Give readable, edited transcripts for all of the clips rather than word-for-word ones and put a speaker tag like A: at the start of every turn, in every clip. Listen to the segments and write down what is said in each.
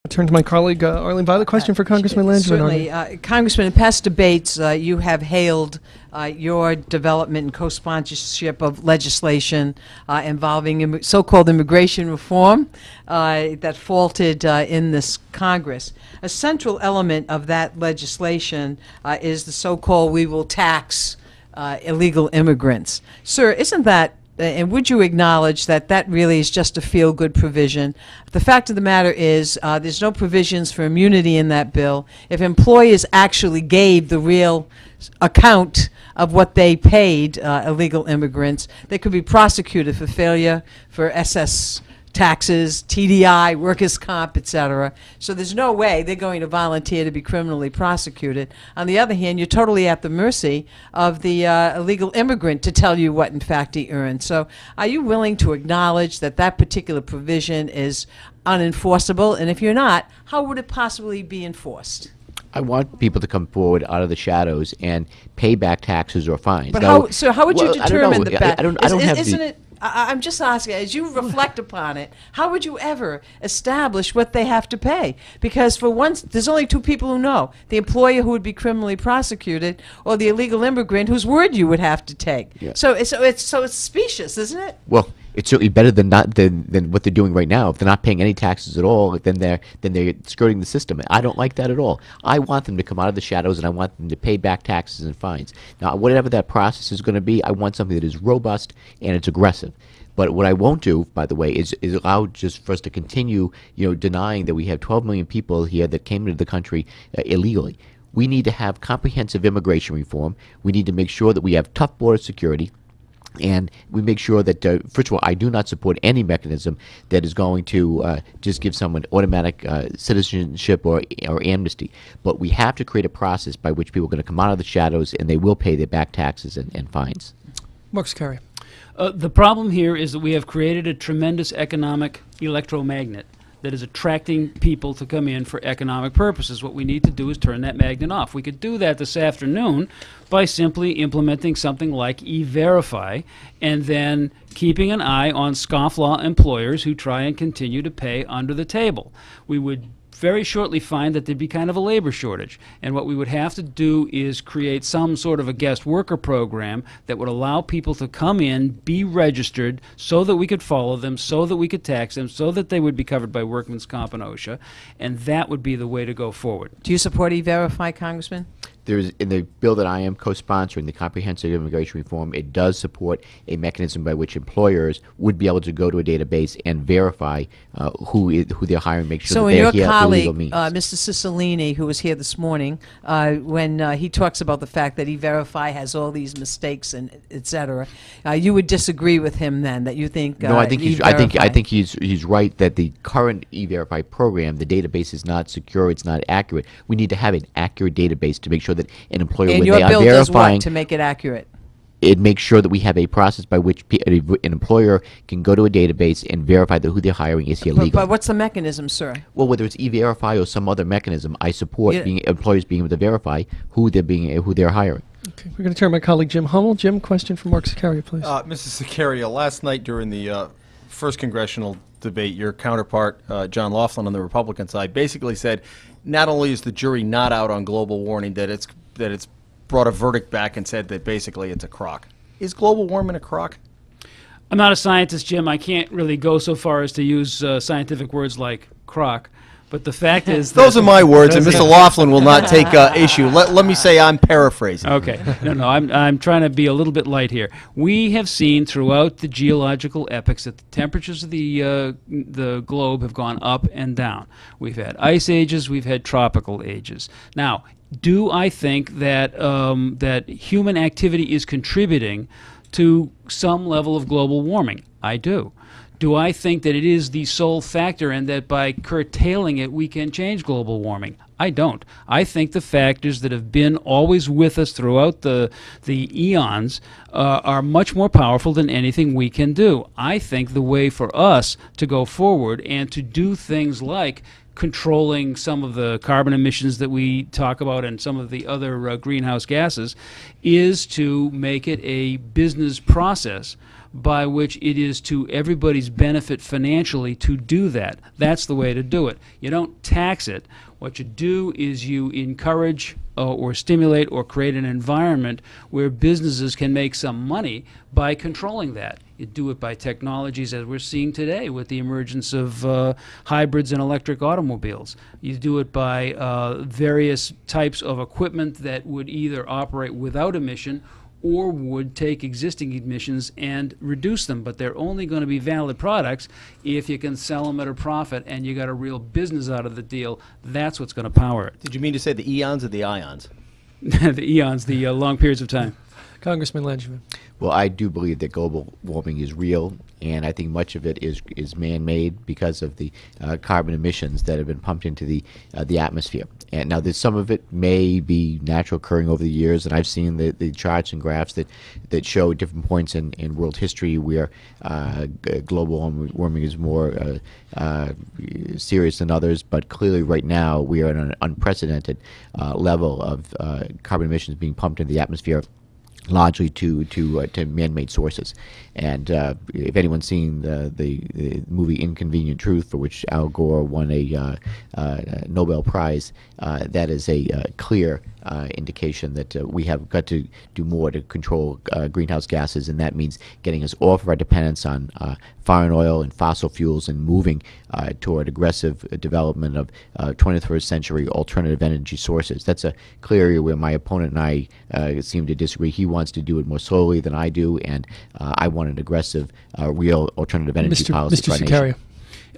A: Turn to my colleague, Arlene Violet. Question for Congressman Langevin.
B: Certainly. Congressman, in past debates, you have hailed your development and co-sponsorship of legislation involving so-called immigration reform that faltered in this Congress. A central element of that legislation is the so-called "we will tax illegal immigrants." Sir, isn't that and would you acknowledge that that really is just a feel-good provision? The fact of the matter is there's no provisions for immunity in that bill. If employers actually gave the real account of what they paid illegal immigrants, they could be prosecuted for failure for SS taxes, TDI, workers' comp, etc. So there's no way they're going to volunteer to be criminally prosecuted. On the other hand, you're totally at the mercy of the illegal immigrant to tell you what, in fact, he earned. So are you willing to acknowledge that that particular provision is unenforceable? And if you're not, how would it possibly be enforced?
C: I want people to come forward out of the shadows and pay back taxes or fines.
B: But
C: now,
B: how would you determine the
C: I don't have
B: isn't
C: the,
B: it? I'm just asking, as you reflect upon it, how would you ever establish what they have to pay? Because for once, there's only two people who know: the employer who would be criminally prosecuted, or the illegal immigrant whose word you would have to take. Yeah. So it's specious, isn't it?
C: Well, it's certainly better than what they're doing right now. If they're not paying any taxes at all, then they're skirting the system. I don't like that at all. I want them to come out of the shadows, and I want them to pay back taxes and fines. Now, whatever that process is going to be, I want something that is robust and it's aggressive. But what I won't do, by the way, is allow just for us to continue, denying that we have 12 million people here that came into the country illegally. We need to have comprehensive immigration reform. We need to make sure that we have tough border security. And we make sure that, first of all, I do not support any mechanism that is going to just give someone automatic citizenship or amnesty. But we have to create a process by which people are going to come out of the shadows and they will pay their back taxes and fines.
A: Mark Carey.
D: The problem here is that we have created a tremendous economic electromagnet that is attracting people to come in for economic purposes. What we need to do is turn that magnet off. We could do that this afternoon by simply implementing something like E-Verify and then keeping an eye on scofflaw employers who try and continue to pay under the table. We would very shortly find that there'd be kind of a labor shortage. And what we would have to do is create some sort of a guest worker program that would allow people to come in, be registered, so that we could follow them, so that we could tax them, so that they would be covered by Workman's Comp and OSHA. And that would be the way to go forward.
B: Do you support E-Verify, Congressman?
C: There's, in the bill that I am co-sponsoring, the Comprehensive Immigration Reform, it does support a mechanism by which employers would be able to go to a database and verify who they're hiring, make sure that they're here at legal means.
B: Mr. Cicilline, who was here this morning, when he talks about the fact that E-Verify has all these mistakes and et cetera, you would disagree with him then, that you think
C: no, I think he's right that the current E-Verify program, the database is not secure, it's not accurate. We need to have an accurate database to make sure that an employer,
B: and
C: when
B: your
C: they are
B: bill
C: verifying,
B: does what to make it accurate?
C: It makes sure that we have a process by which an employer can go to a database and verify that who they're hiring is here legally.
B: But what's the mechanism, sir?
C: Well, whether it's E-Verify or some other mechanism, I support employers being able to verify who they're hiring.
A: Okay, we're going to turn to my colleague Jim Hummel. Jim, question for Mark Sicaria, please.
E: Mrs. Sicaria, last night during the first congressional debate, your counterpart, John Laughlin on the Republican side, basically said not only is the jury not out on global warming, that it's brought a verdict back and said that basically it's a crock. Is global warming a crock?
D: I'm not a scientist, Jim. I can't really go so far as to use scientific words like crock. But the fact is
E: those are my words, and Mr. Laughlin will not take issue. Let me say I'm paraphrasing.
D: Okay. No, I'm trying to be a little bit light here. We have seen throughout the geological epochs that the temperatures of the globe have gone up and down. We've had ice ages, we've had tropical ages. Now, do I think that that human activity is contributing to some level of global warming? I do. Do I think that it is the sole factor and that by curtailing it we can change global warming? I don't. I think the factors that have been always with us throughout the eons are much more powerful than anything we can do. I think the way for us to go forward and to do things like controlling some of the carbon emissions that we talk about and some of the other greenhouse gases is to make it a business process by which it is to everybody's benefit financially to do that. That's the way to do it. You don't tax it. What you do is you encourage or stimulate or create an environment where businesses can make some money by controlling that. You do it by technologies as we're seeing today with the emergence of hybrids and electric automobiles. You do it by various types of equipment that would either operate without emission or would take existing emissions and reduce them, but they're only going to be valid products if you can sell them at a profit and you got a real business out of the deal. That's what's going to power it.
E: Did you mean to say the eons or the ions?
D: The eons, the long periods of time.
A: Congressman Langevin.
C: Well, I do believe that global warming is real, and I think much of it is man-made because of the carbon emissions that have been pumped into the atmosphere. And now, there's some of it may be natural occurring over the years, and I've seen the charts and graphs that show different points in world history where global warming is more serious than others. But clearly, right now, we are at an unprecedented level of carbon emissions being pumped into the atmosphere, largely to man-made sources. And if anyone's seen the movie Inconvenient Truth, for which Al Gore won a Nobel Prize, that is a clear indication that we have got to do more to control greenhouse gases, and that means getting us off of our dependence on foreign oil and fossil fuels and moving toward aggressive development of 21st century alternative energy sources. That's a clear area where my opponent and I seem to disagree. He wants to do it more slowly than I do, and I want an aggressive, real alternative energy policy for our nation.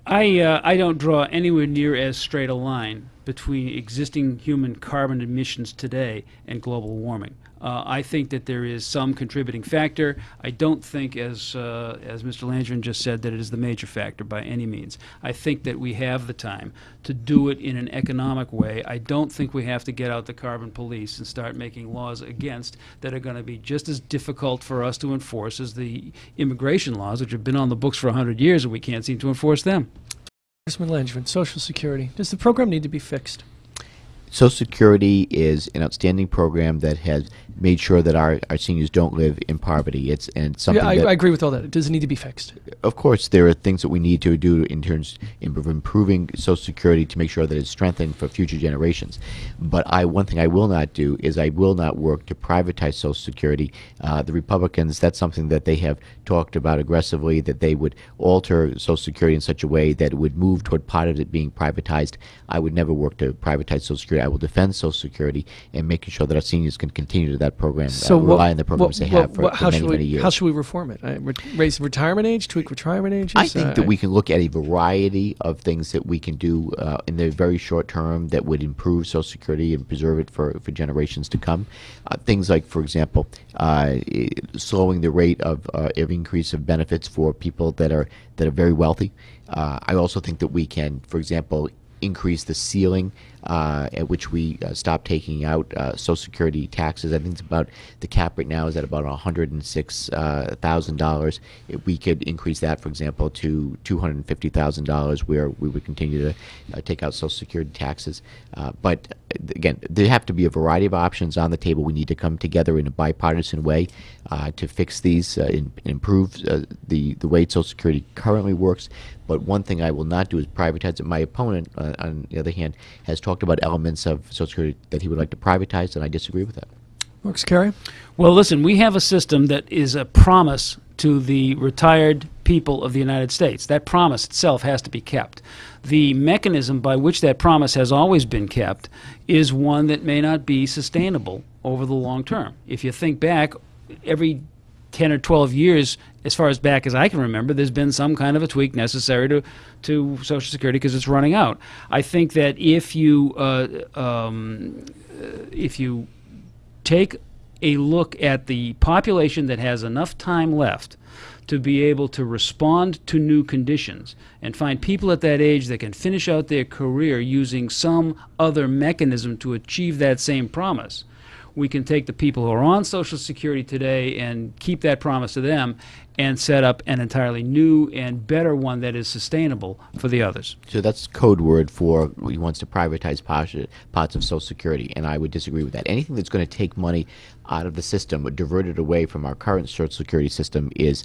D: I don't draw anywhere near as straight a line between existing human carbon emissions today and global warming. I think that there is some contributing factor. I don't think, as Mr. Langevin just said, that it is the major factor by any means. I think that we have the time to do it in an economic way. I don't think we have to get out the carbon police and start making laws against that are going to be just as difficult for us to enforce as the immigration laws, which have been on the books for 100 years and we can't seem to enforce them.
A: Congressman Langevin, Social Security. Does the program need to be fixed?
C: Social Security is an outstanding program that has made sure that our seniors don't live in poverty. It's something
A: I agree with all that. Does it need to be fixed?
C: Of course, there are things that we need to do in terms of improving Social Security to make sure that it's strengthened for future generations. But one thing I will not do is I will not work to privatize Social Security. The Republicans, that's something that they have talked about aggressively, that they would alter Social Security in such a way that it would move toward part of it being privatized. I would never work to privatize Social Security. I will defend Social Security and making sure that our seniors can continue to that program, rely on the programs they have for many years.
A: How should we reform it? Raise retirement age, tweak retirement ages?
C: I think that we can look at a variety of things that we can do in the very short term that would improve Social Security and preserve it for generations to come. Things like, for example, slowing the rate of increase of benefits for people that are very wealthy. I also think that we can, for example, increase the ceiling at which we stop taking out Social Security taxes. I think it's about, the cap right now is at about $106,000. If we could increase that, for example, to $250,000, where we would continue to take out Social Security taxes. But again, there have to be a variety of options on the table. We need to come together in a bipartisan way to fix these and improve the way Social Security currently works. But one thing I will not do is privatize it. My opponent, on the other hand, has talked about elements of Social Security that he would like to privatize, and I disagree with that.
A: Mark Scaria?
D: Well, listen, we have a system that is a promise to the retired people of the United States. That promise itself has to be kept. The mechanism by which that promise has always been kept is one that may not be sustainable over the long term. If you think back, every 10 or 12 years, as far as back as I can remember, there's been some kind of a tweak necessary to Social Security because it's running out. I think that if you take a look at the population that has enough time left to be able to respond to new conditions and find people at that age that can finish out their career using some other mechanism to achieve that same promise, we can take the people who are on Social Security today and keep that promise to them and set up an entirely new and better one that is sustainable for the others.
C: So that's code word for he wants to privatize parts of Social Security, and I would disagree with that. Anything that's going to take money out of the system or divert it away from our current Social Security system is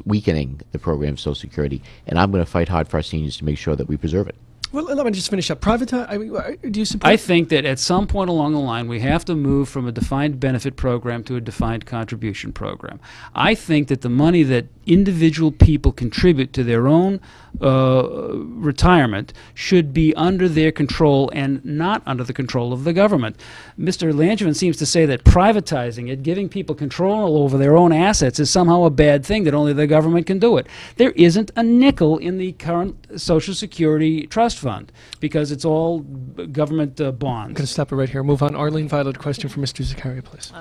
C: weakening the program of Social Security, and I'm going to fight hard for our seniors to make sure that we preserve it.
A: Well, let me just finish up. Privatize. I mean, do you support?
D: I think that at some point along the line, we have to move from a defined benefit program to a defined contribution program. I think that the money that individual people contribute to their own retirement should be under their control and not under the control of the government. Mr. Langevin seems to say that privatizing it, giving people control over their own assets, is somehow a bad thing, that only the government can do it. There isn't a nickel in the current Social Security Trust Fund because it's all government bonds.
A: I'm going to stop it right here. Move on. Arlene Violet, question for Mr. Zakaria, please.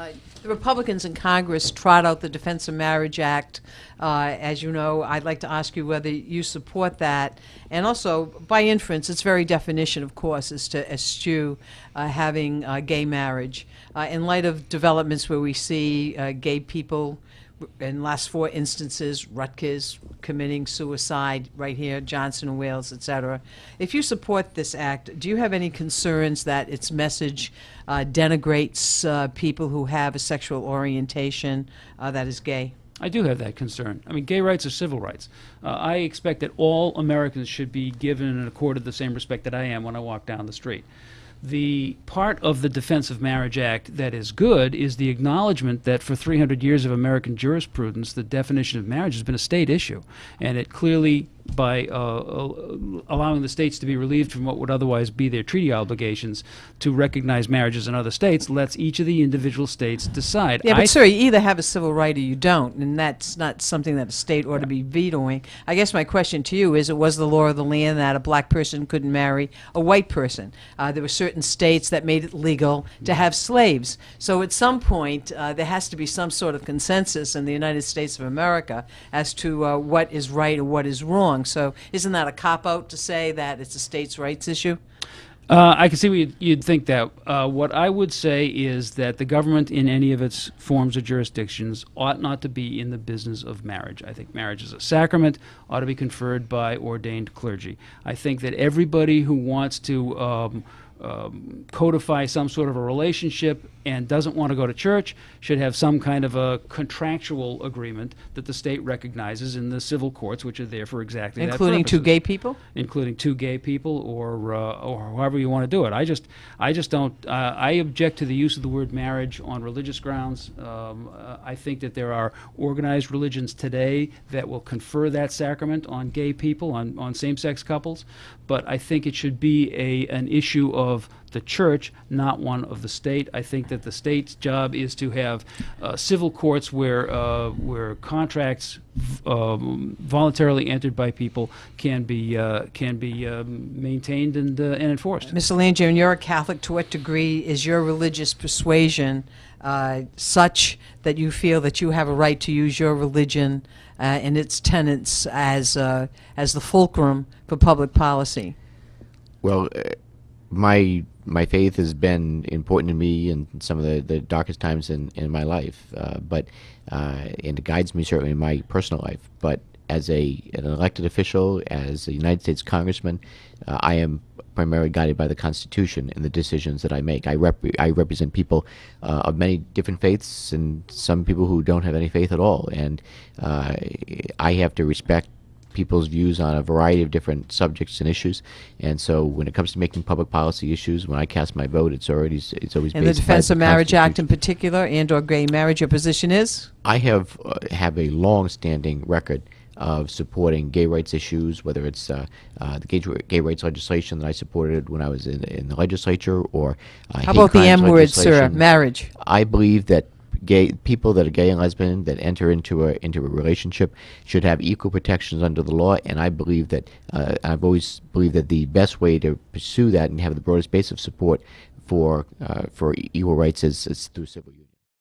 B: The Republicans in Congress trot out the Defense of Marriage Act. As you know, I'd like to ask you whether you support that. And also, by inference, its very definition, of course, is to eschew having gay marriage. In light of developments where we see gay people, in last 4 instances, Rutgers committing suicide right here, Johnson and Wales, etc. If you support this act, do you have any concerns that its message denigrates people who have a sexual orientation that is gay?
D: I do have that concern. I mean, gay rights are civil rights. I expect that all Americans should be given and accorded the same respect that I am when I walk down the street. The part of the Defense of Marriage Act that is good is the acknowledgement that for 300 years of American jurisprudence, the definition of marriage has been a state issue. And it clearly, by allowing the states to be relieved from what would otherwise be their treaty obligations to recognize marriages in other states, lets each of the individual states decide.
B: Yeah, but sir, you either have a civil right or you don't, and that's not something that a state ought to be vetoing. I guess my question to you is, it was the law of the land that a black person couldn't marry a white person. There were certain states that made it legal to have slaves. So at some point, there has to be some sort of consensus in the United States of America as to what is right or what is wrong. So isn't that a cop-out to say that it's a states' rights issue?
D: I can see what you'd think that. What I would say is that the government in any of its forms or jurisdictions ought not to be in the business of marriage. I think marriage is a sacrament, ought to be conferred by ordained clergy. I think that everybody who wants to codify some sort of a relationship and doesn't want to go to church should have some kind of a contractual agreement that the state recognizes in the civil courts, which are there for exactly that purpose.
B: Including 2 gay people?
D: Including 2 gay people, or however you want to do it. I just don't. I object to the use of the word marriage on religious grounds. I think that there are organized religions today that will confer that sacrament on gay people, on same-sex couples, but I think it should be an issue of the church, not one of the state. I think that the state's job is to have civil courts where contracts voluntarily entered by people can be maintained and enforced.
B: Mr. Langevin, you're a Catholic. To what degree is your religious persuasion such that you feel that you have a right to use your religion and its tenets as the fulcrum for public policy?
C: Well, my faith has been important to me in some of the darkest times in my life, and it guides me certainly in my personal life. But as an elected official, as a United States congressman, I am primarily guided by the Constitution and the decisions that I make. I represent people of many different faiths and some people who don't have any faith at all, and I have to respect people's views on a variety of different subjects and issues, and so when it comes to making public policy issues, when I cast my vote, it's always based
B: in the Defense of Marriage Act in
C: Constitution.
B: particular, and/or gay marriage. Your position is?
C: I have a long-standing record of supporting gay rights issues, whether it's the gay rights legislation that I supported when I was in the legislature, or
B: how about the M word, sir?
C: legislation.
B: Marriage.
C: I believe that gay people that are gay and lesbian that enter into a relationship should have equal protections under the law, and I believe that I've always believed that the best way to pursue that and have the broadest base of support for equal rights is through civil union.